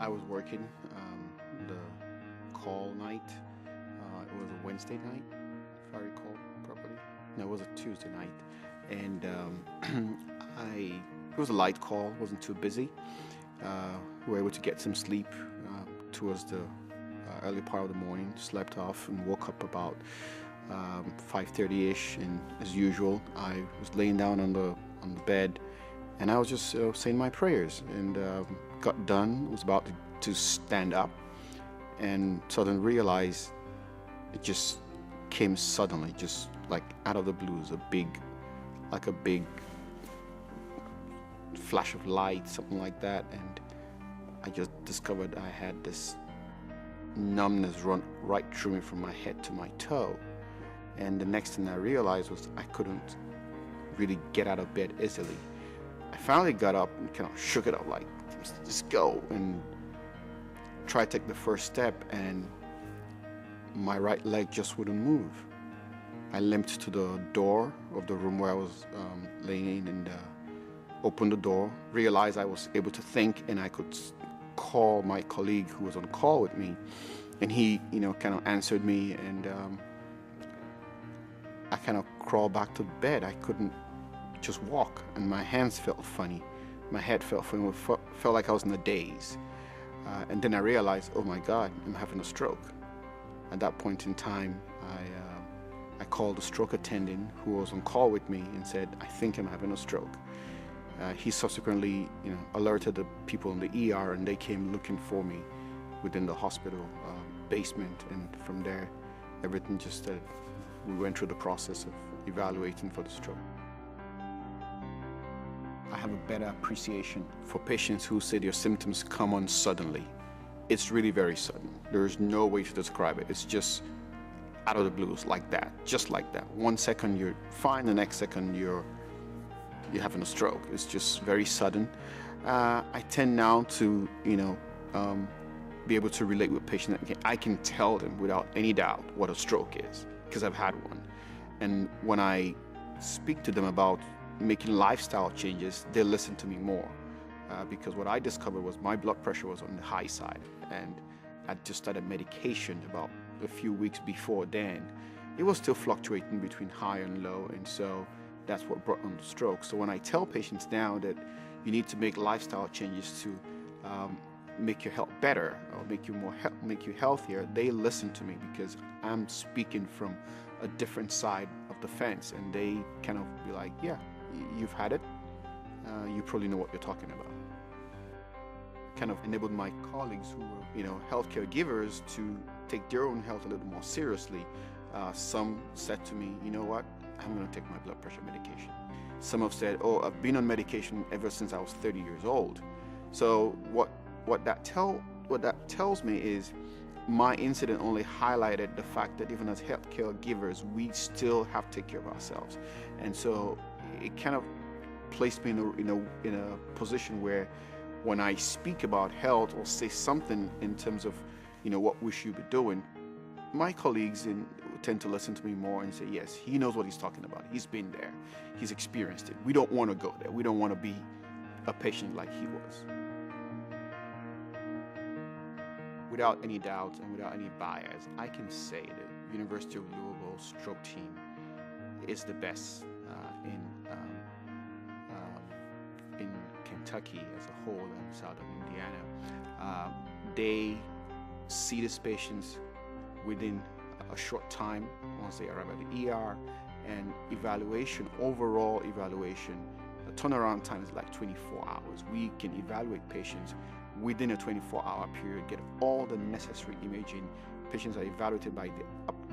I was working the call night. It was a Wednesday night, if I recall properly. No, it was a Tuesday night, and I it was a light call. Wasn't too busy. We were able to get some sleep towards the early part of the morning. Slept off and woke up about 5:30 ish. And as usual, I was laying down on the bed, and I was just saying my prayers, and got done. Was about to stand up, and suddenly realized it just came suddenly, just like out of the blues, like a big flash of light, something like that, and I just discovered I had this numbness run right through me from my head to my toe. And the next thing I realized was I couldn't really get out of bed easily. I finally got up and kind of shook it up, like, just go, and tried to take the first step, and my right leg just wouldn't move. I limped to the door of the room where I was laying, and opened the door, realized I was able to think, and I could call my colleague who was on call with me, and he, kind of answered me, and I kind of crawled back to bed. I couldn't just walk, and my hands felt funny. My head felt funny. It felt like I was in a daze. And then I realized, oh my God, I'm having a stroke. At that point in time, I called the stroke attendant who was on call with me and said, I think I'm having a stroke. He subsequently, alerted the people in the ER, and they came looking for me within the hospital basement. And from there, everything just we went through the process of evaluating for the stroke. I have a better appreciation for patients who say their symptoms come on suddenly. It's really very sudden. There's no way to describe it. It's just out of the blues, like that, just like that. 1 second you're fine, the next second you're having a stroke. It's just very sudden. I tend now to, be able to relate with patients. I can tell them without any doubt what a stroke is, because I've had one. And when I speak to them about making lifestyle changes, they listen to me more, because what I discovered was my blood pressure was on the high side, and I just started medication about a few weeks before then. It was still fluctuating between high and low, and so that's what brought on the stroke. So when I tell patients now that you need to make lifestyle changes to make your health better or make you healthier, they listen to me, because I'm speaking from a different side of the fence, and they kind of be like, yeah, you've had it, you probably know what you're talking about. Kind of enabled my colleagues who were, healthcare givers to take their own health a little more seriously. Some said to me, you know what, I'm going to take my blood pressure medication. Some have said, oh, I've been on medication ever since I was 30 years old. So what that tells me is my incident only highlighted the fact that even as healthcare givers, we still have to take care of ourselves. And so it kind of placed me in a position where when I speak about health or say something in terms of, what we should be doing, my colleagues tend to listen to me more and say, yes, he knows what he's talking about. He's been there. He's experienced it. We don't want to go there. We don't want to be a patient like he was. Without any doubt and without any bias, I can say that University of Louisville stroke team is the best in Kentucky as a whole and south of Indiana. They see these patients within a short time once they arrive at the ER, and overall evaluation, the turnaround time is like 24 hours. We can evaluate patients within a 24-hour period, get all the necessary imaging. Patients are evaluated by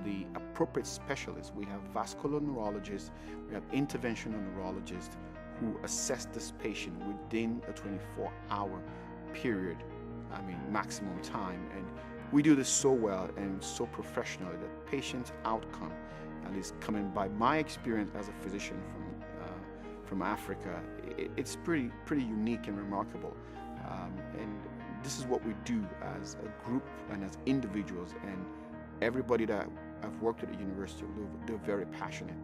the appropriate specialists. We have vascular neurologists, we have interventional neurologists who assess this patient within a 24-hour period, maximum time. And we do this so well and so professionally that patient outcome, at least coming by my experience as a physician from Africa, it's pretty unique and remarkable. And this is what we do as a group and as individuals, and everybody that I've worked at the University of Louisville, they're very passionate